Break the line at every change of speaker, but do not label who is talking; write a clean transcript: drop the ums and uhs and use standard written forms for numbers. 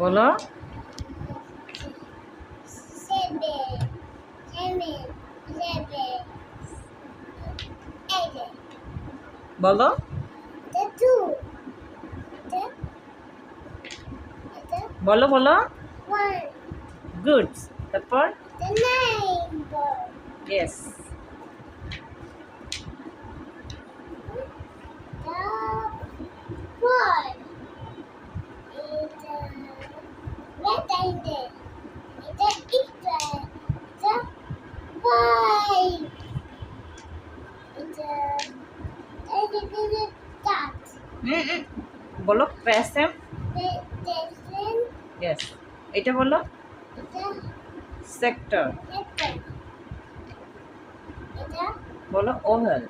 বলো বলো বলো বলো গুড তারপর ইয়েস বলো প্রেসেম ইয়েস এটা বলো সেক্টর বলো ওভেল